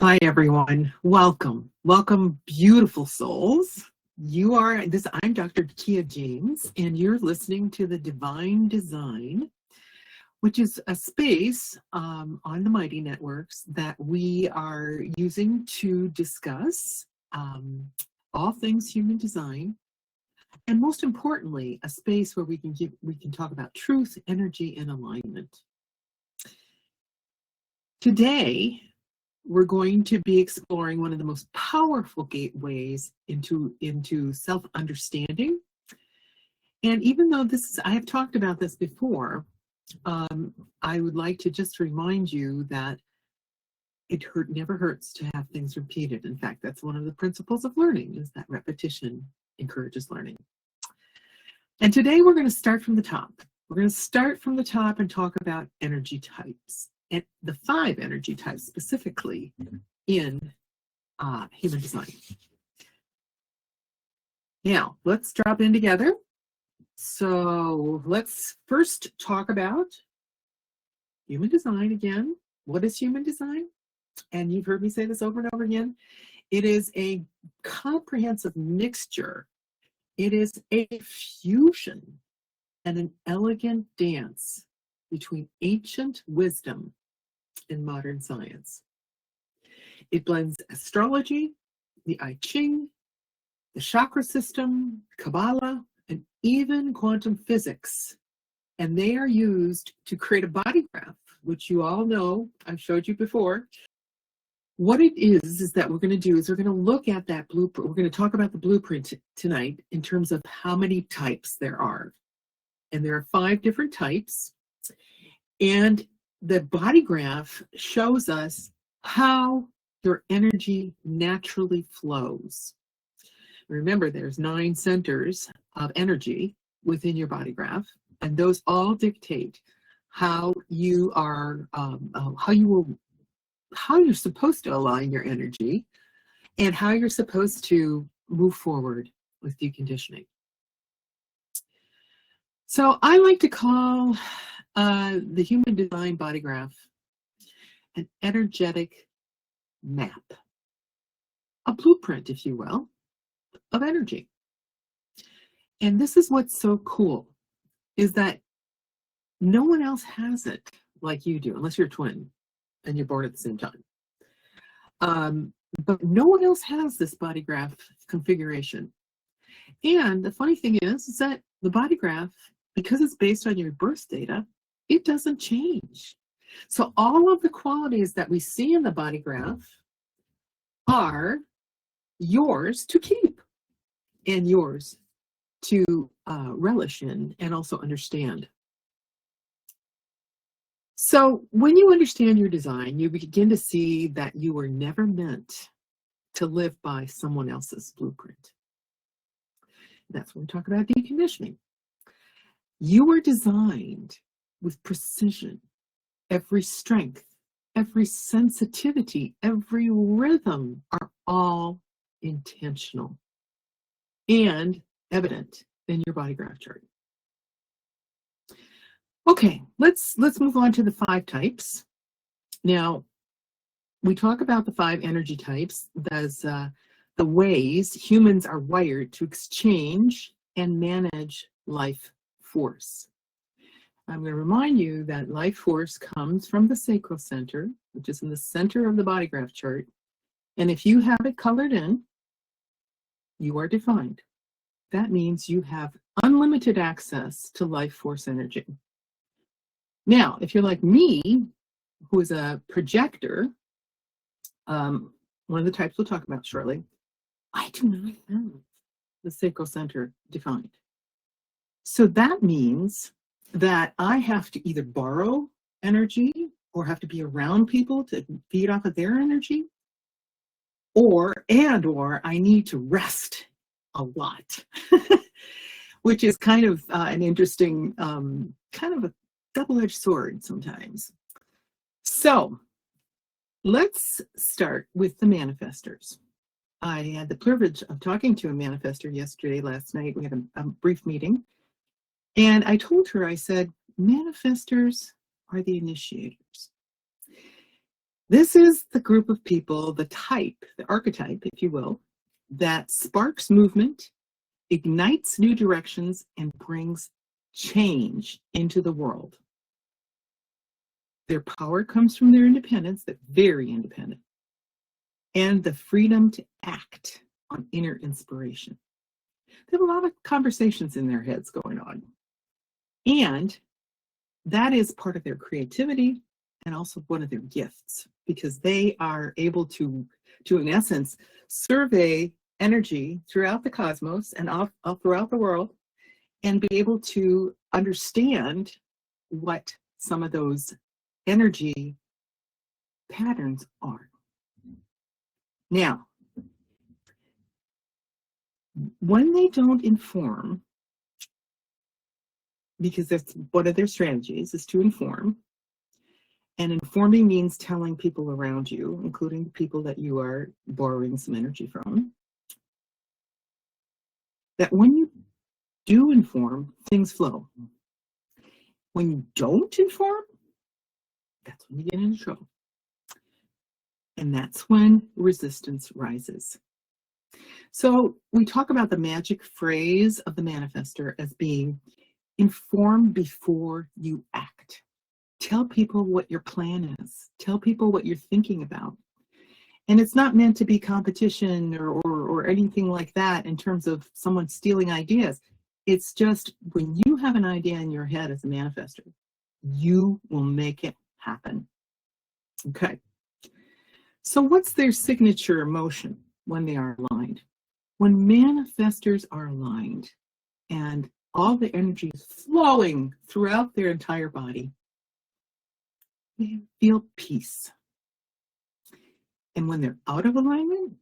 Hi, everyone. Welcome. Welcome, beautiful souls. I'm Dr. Kia James, and you're listening to the Divine Design, which is a space on the Mighty Networks that we are using to discuss all things human design, and most importantly, a space where we can talk about truth, energy, and alignment. Today, we're going to be exploring one of the most powerful gateways into self-understanding. And even though I have talked about this before, I would like to just remind you that never hurts to have things repeated. In fact, that's one of the principles of learning, is that repetition encourages learning. And today we're going to start from the top. We're going to start from the top and talk about energy types, and the 5 energy types specifically in human design. Now, let's drop in together. So let's first talk about human design again. What is human design? And you've heard me say this over and over again. It is a comprehensive mixture. It is a fusion and an elegant dance between ancient wisdom and modern science. It blends astrology, the I Ching, the chakra system, Kabbalah, and even quantum physics. And they are used to create a body graph, which you all know, I've showed you before. What it is that we're going to do is we're going to look at that blueprint. We're going to talk about the blueprint tonight in terms of how many types there are. And there are 5 different types. And the body graph shows us how your energy naturally flows. Remember, there's 9 centers of energy within your body graph, and those all dictate how you are, how you're supposed to align your energy, and how you're supposed to move forward with deconditioning. So I like to call the human design body graph an energetic map, a blueprint, if you will, of energy. And this is what's so cool, is that no one else has it like you do, unless you're a twin and you're born at the same time. But no one else has this body graph configuration. And the funny thing is that the body graph, because it's based on your birth data, it doesn't change. So all of the qualities that we see in the body graph are yours to keep and yours to relish in and also understand. So when you understand your design, you begin to see that you were never meant to live by someone else's blueprint. That's when we talk about deconditioning. You were designed with precision. Every strength, every sensitivity, every rhythm are all intentional and evident in your body graph chart. Okay, let's move on to the 5 types. Now, we talk about the 5 energy types as the ways humans are wired to exchange and manage life force. I'm going to remind you that life force comes from the sacral center, which is in the center of the body graph chart. And if you have it colored in, you are defined. That means you have unlimited access to life force energy. Now, if you're like me, who is a projector, one of the types we'll talk about shortly, I do not have the sacral center defined. So that means that I have to either borrow energy or have to be around people to feed off of their energy, or I need to rest a lot, which is kind of an interesting, kind of a double-edged sword sometimes. So let's start with the manifestors. I had the privilege of talking to a manifestor last night. We had a brief meeting. And I told her, I said, manifestors are the initiators. This is the group of people, the type, the archetype, if you will, that sparks movement, ignites new directions, and brings change into the world. Their power comes from their independence, they're very independent, and the freedom to act on inner inspiration. They have a lot of conversations in their heads going on. And that is part of their creativity and also one of their gifts, because they are able to in essence, survey energy throughout the cosmos and all throughout the world and be able to understand what some of those energy patterns are. Now, when they don't inform, because that's one of their strategies is to inform, and informing means telling people around you, including the people that you are borrowing some energy from, that when you do inform, things flow. When you don't inform, that's when you get into trouble. And that's when resistance rises. So we talk about the magic phrase of the manifestor as being inform before you act. Tell people what your plan is. Tell people what you're thinking about. And it's not meant to be competition or anything like that in terms of someone stealing ideas. It's just when you have an idea in your head as a manifestor, you will make it happen. Okay. So what's their signature emotion when they are aligned? When manifestors are aligned and all the energy is flowing throughout their entire body, they feel peace. And when they're out of alignment,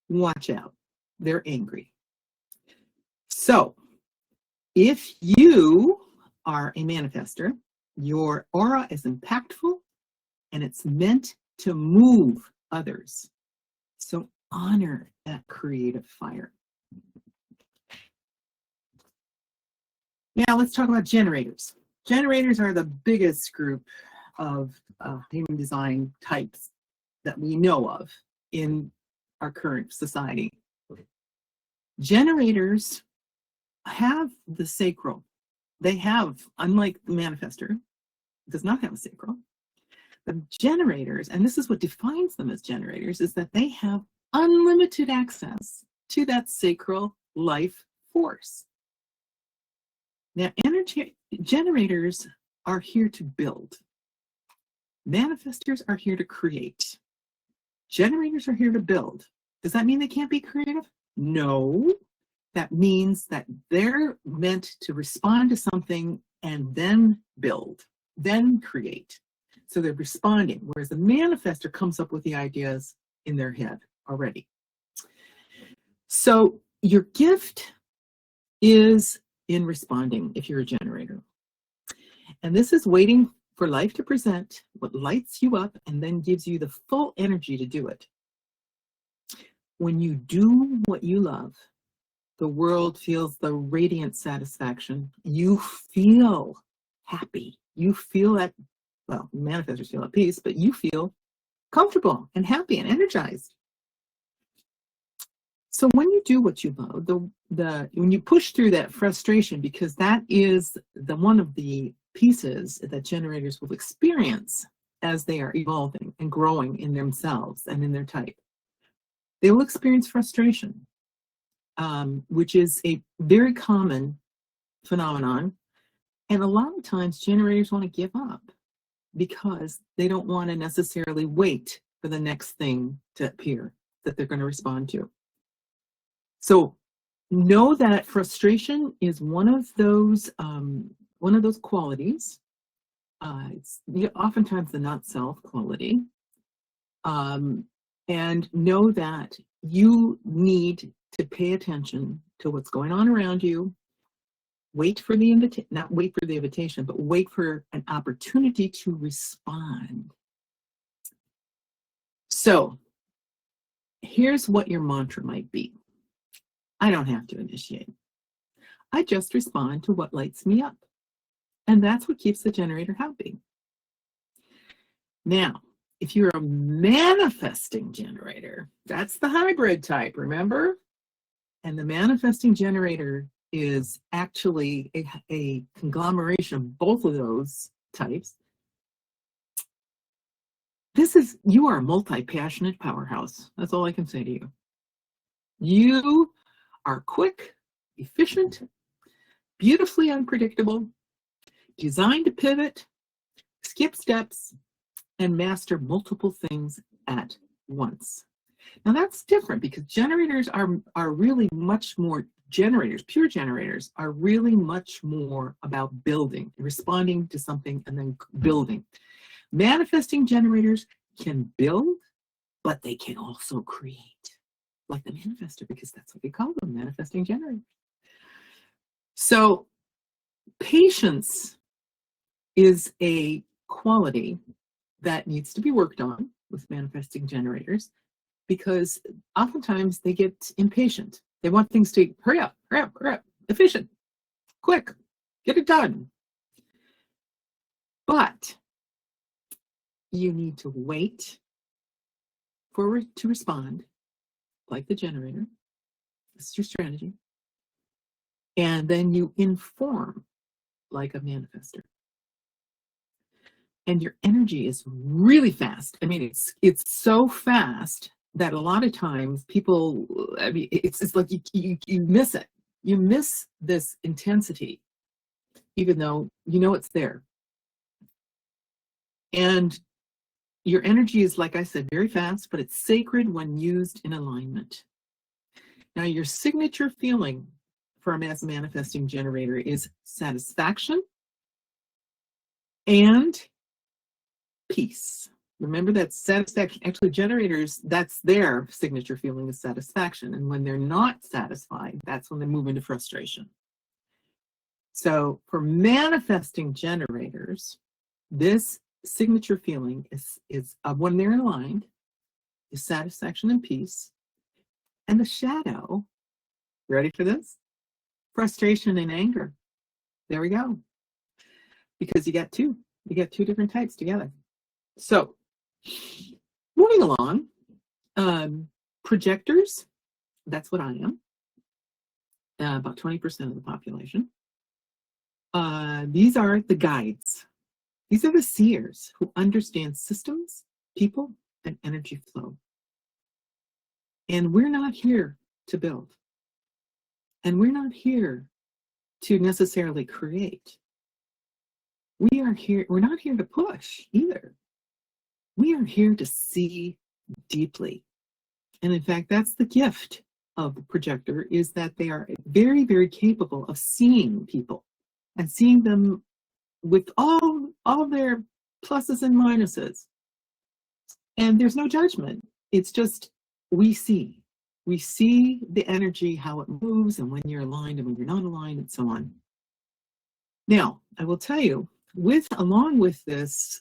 watch out. They're angry. So if you are a manifestor, your aura is impactful and it's meant to move others. So honor that creative fire. Now let's talk about generators. Generators are the biggest group of human design types that we know of in our current society. Generators have the sacral. They have, unlike the manifestor, does not have a sacral. The generators, and this is what defines them as generators, is that they have unlimited access to that sacral life force. Now, generators are here to build. Manifestors are here to create. Generators are here to build. Does that mean they can't be creative? No. That means that they're meant to respond to something and then build, then create. So they're responding, whereas the manifestor comes up with the ideas in their head already. So your gift is in responding if you're a generator. And this is waiting for life to present what lights you up and then gives you the full energy to do it. When you do what you love, the world feels the radiant satisfaction. You feel happy. You feel that, well, manifestors feel at peace, but you feel comfortable and happy and energized. So when you do what you love, when you push through that frustration, because that is one of the pieces that generators will experience as they are evolving and growing in themselves and in their type, they will experience frustration, which is a very common phenomenon. And a lot of times generators want to give up because they don't want to necessarily wait for the next thing to appear that they're going to respond to. So know that frustration is one of those qualities. It's oftentimes the not self quality. And know that you need to pay attention to what's going on around you. Wait for the invitation, not wait for the invitation, but wait for an opportunity to respond. So here's what your mantra might be. I don't have to initiate. I just respond to what lights me up. And that's what keeps the generator happy. Now, if you're a manifesting generator, that's the hybrid type, remember? And the manifesting generator is actually a conglomeration of both of those types. You are a multi-passionate powerhouse. That's all I can say to you. You are quick, efficient, beautifully unpredictable, designed to pivot, skip steps, and master multiple things at once. Now that's different because generators are really much more, pure generators are really much more about building, responding to something and then building. Manifesting generators can build, but they can also create, like the manifestor, because that's what they call them, manifesting generators. So patience is a quality that needs to be worked on with manifesting generators, because oftentimes they get impatient. They want things to hurry up, efficient, quick, get it done. But you need to wait for it to respond, like the generator. This is your strategy. And then you inform, like a manifestor. And your energy is really fast. I mean, it's so fast that a lot of times people, I mean, it's like you miss it. You miss this intensity, even though you know it's there. And your energy is, like I said, very fast, but it's sacred when used in alignment. Now, your signature feeling from as a manifesting generator is satisfaction and peace. Remember that satisfaction, actually generators, that's their signature feeling is satisfaction. And when they're not satisfied, that's when they move into frustration. So for manifesting generators, this signature feeling is when they're aligned, is satisfaction and peace. And the shadow, ready for this? Frustration and anger. There we go. Because you get two different types together. So moving along, projectors, that's what I am, about 20% of the population. These are the guides. These are the seers who understand systems, people, and energy flow. And we're not here to build. And we're not here to necessarily create. We're not here to push either. We are here to see deeply. And in fact, that's the gift of the projector, is that they are very, very capable of seeing people and seeing them with all their pluses and minuses. And there's no judgment. It's just we see the energy, how it moves, and when you're aligned and when you're not aligned, and so on. Now, I will tell you, along with this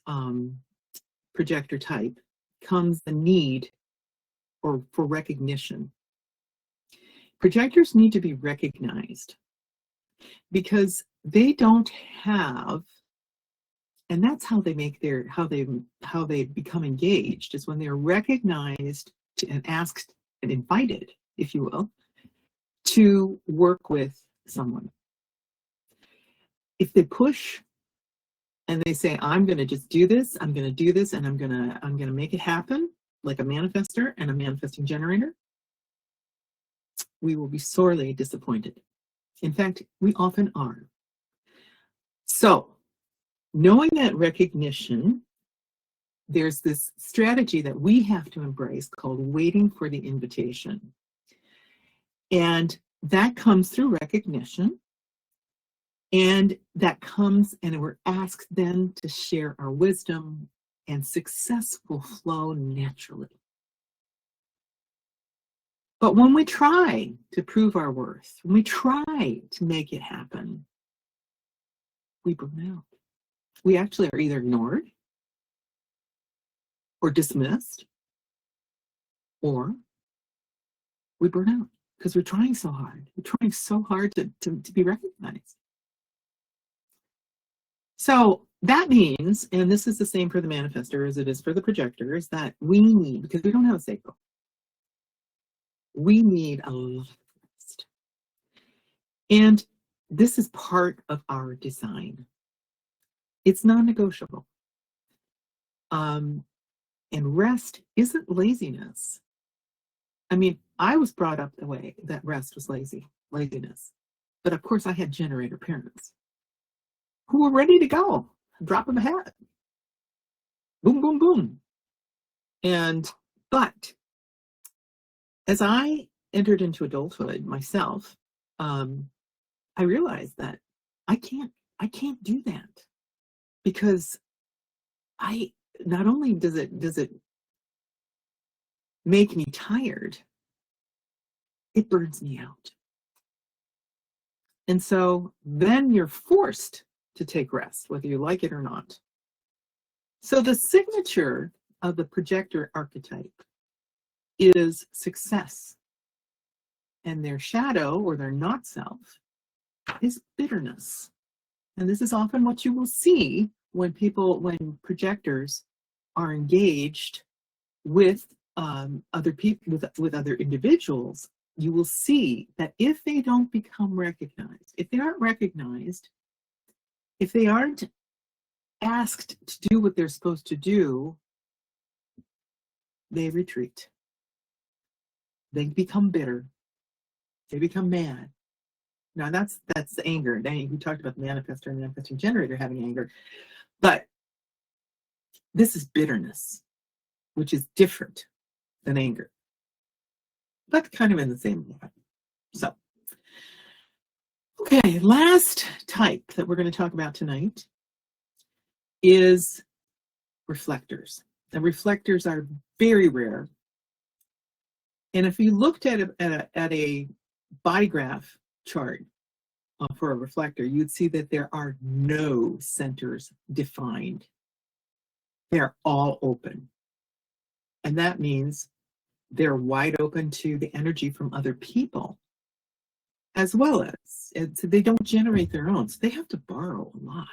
projector type comes the need for recognition. Projectors need to be recognized because they don't have, and that's how they become engaged, is when they're recognized and asked and invited, if you will, to work with someone. If they push and they say, I'm going to just do this, I'm going to do this, and I'm going to make it happen, like a manifestor and a manifesting generator, we will be sorely disappointed. In fact, we often are. So, knowing that recognition, there's this strategy that we have to embrace called waiting for the invitation. And that comes through recognition. And that comes, and we're asked then to share our wisdom, and success will flow naturally. But when we try to prove our worth, when we try to make it happen, we burn out. We actually are either ignored or dismissed, or we burn out because we're trying so hard. We're trying so hard to be recognized. So that means, and this is the same for the manifestor as it is for the projector, is that we need, because we don't have a sacral, we need a lot of rest. And this is part of our design. It's non-negotiable. And rest isn't laziness. I mean, I was brought up the way that rest was laziness. But of course, I had generator parents who were ready to go, drop of a hat, boom, boom, boom. But as I entered into adulthood myself, I realized that I can't do that, because not only does it make me tired, it burns me out. And so then you're forced to take rest, whether you like it or not. So the signature of the projector archetype is success. And their shadow, or their not self, is bitterness. And this is often what you will see when projectors are engaged with other people, with other individuals. You will see that if they don't become recognized, if they aren't recognized, if they aren't asked to do what they're supposed to do, they retreat. They become bitter. They become mad. Now that's the anger. We talked about the manifestor and the manifesting generator having anger, but this is bitterness, which is different than anger, but kind of in the same way. So, okay, last type that we're going to talk about tonight is reflectors. And reflectors are very rare. And if you looked at a body graph chart for a reflector, you'd see that there are no centers defined. They're all open. And that means they're wide open to the energy from other people, as well as they don't generate their own. So they have to borrow a lot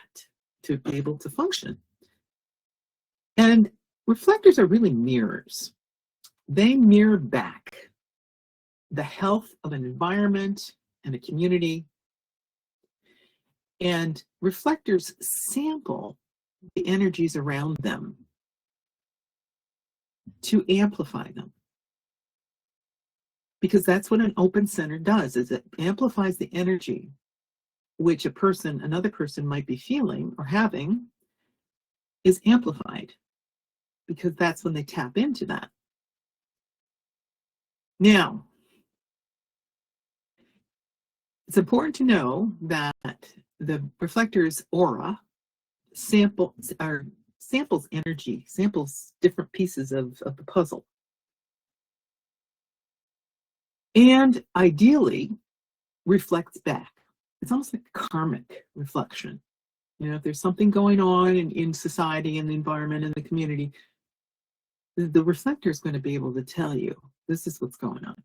to be able to function. And reflectors are really mirrors. They mirror back the health of an environment and a community. And reflectors sample the energies around them to amplify them. Because that's what an open center does, is it amplifies the energy which another person might be feeling or having, is amplified, because that's when they tap into that. Now, it's important to know that the reflector's aura samples energy, samples different pieces of the puzzle. And ideally reflects back. It's almost like karmic reflection. You know, if there's something going on in society and the environment and the community, the reflector is going to be able to tell you, this is what's going on.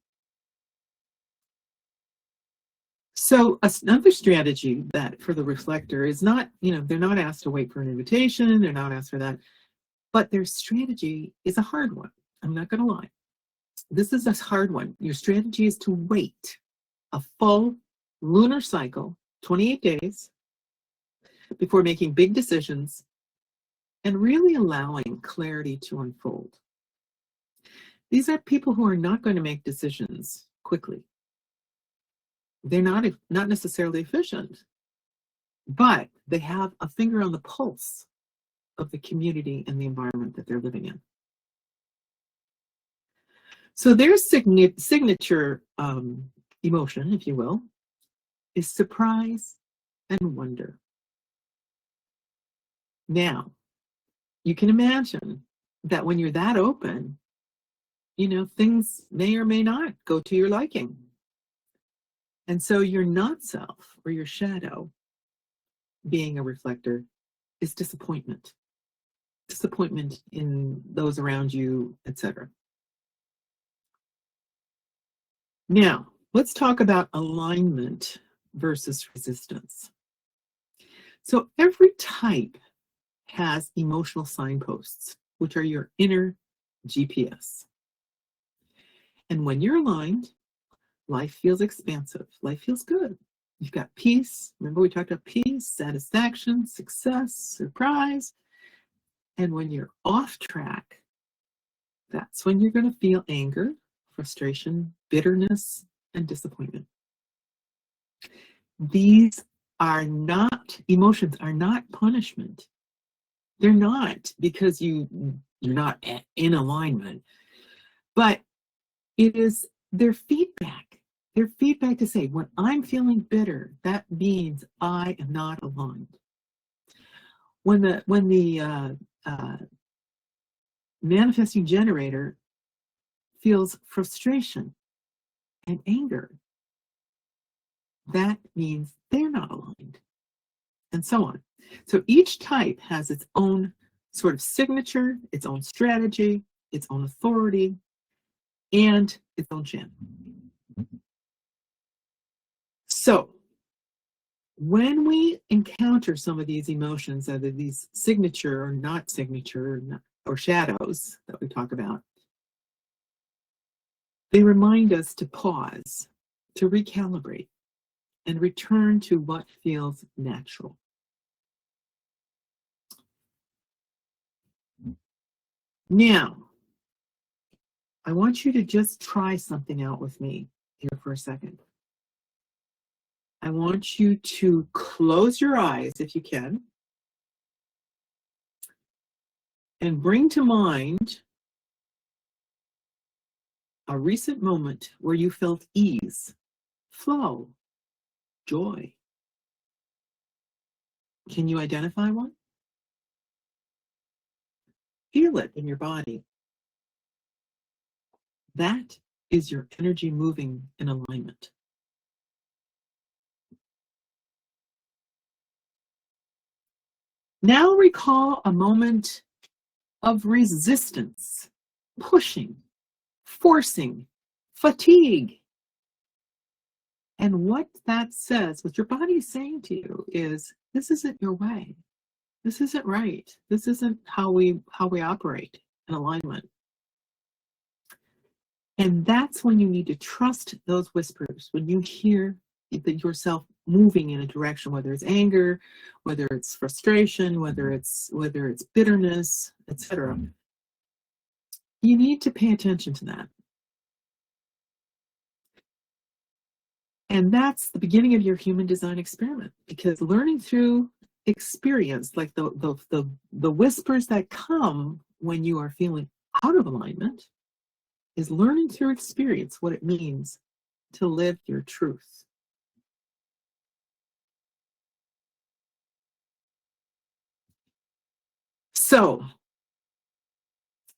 So another strategy that for the reflector is not, they're not asked to wait for an invitation, they're not asked for that, but their strategy is a hard one. I'm not going to lie. This is a hard one. Your strategy is to wait a full lunar cycle, 28 days, before making big decisions and really allowing clarity to unfold. These are people who are not going to make decisions quickly. They're not necessarily efficient, but they have a finger on the pulse of the community and the environment that they're living in. So their signature emotion, if you will, is surprise and wonder. Now, you can imagine that when you're that open, things may or may not go to your liking. And so your not self, or your shadow, being a reflector, is disappointment. Disappointment in those around you, etc. Now, let's talk about alignment versus resistance. So every type has emotional signposts, which are your inner GPS. And when you're aligned, life feels expansive. Life feels good. You've got peace. Remember, we talked about peace, satisfaction, success, surprise. And when you're off track, that's when you're going to feel anger, frustration, bitterness, and disappointment. These are not, emotions are not punishment. They're not because you're not in alignment, but their feedback. Their feedback to say, when I'm feeling bitter, that means I am not aligned. When the manifesting generator feels frustration and anger, that means they're not aligned, and so on. So each type has its own sort of signature, its own strategy, its own authority, and its own channel. So when we encounter some of these emotions, either these signature or not signature or shadows that we talk about, they remind us to pause, to recalibrate, and return to what feels natural. Now, I want you to just try something out with me here for a second. I want you to close your eyes if you can and bring to mind a recent moment where you felt ease, flow, joy. Can you identify one? Feel it in your body. That is your energy moving in alignment. Now recall a moment of resistance, pushing, forcing, fatigue. And what that says, what your body is saying to you is, this isn't your way. This isn't right. This isn't how we operate in alignment. And that's when you need to trust those whispers, when you hear yourself moving in a direction, whether it's anger, whether it's frustration, whether it's bitterness, etc. You need to pay attention to that. And that's the beginning of your human design experiment, because learning through experience, like the whispers that come when you are feeling out of alignment, is learning through experience what it means to live your truth. So,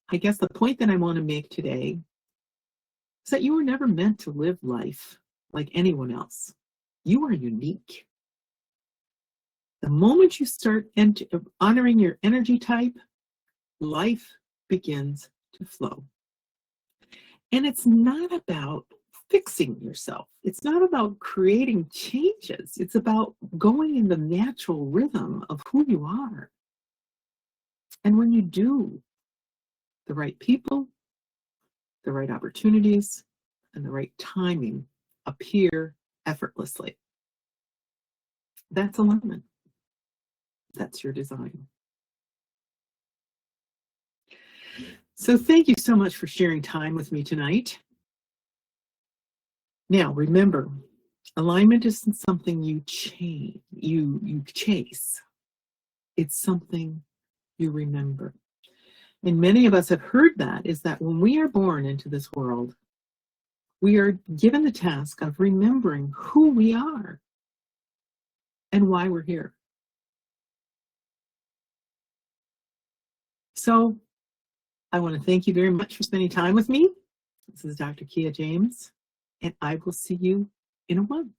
I guess the point that I want to make today is that you were never meant to live life like anyone else. You are unique. The moment you start honoring your energy type, life begins to flow. And it's not about fixing yourself. It's not about creating changes. It's about going in the natural rhythm of who you are. And when you do, the right people, the right opportunities, and the right timing appear effortlessly. That's alignment. That's your design. So thank you so much for sharing time with me tonight. Now, remember, alignment isn't something you chase. It's something you remember. And many of us have heard that, is that when we are born into this world, we are given the task of remembering who we are and why we're here. So I want to thank you very much for spending time with me. This is Dr. Kia James, and I will see you in a month.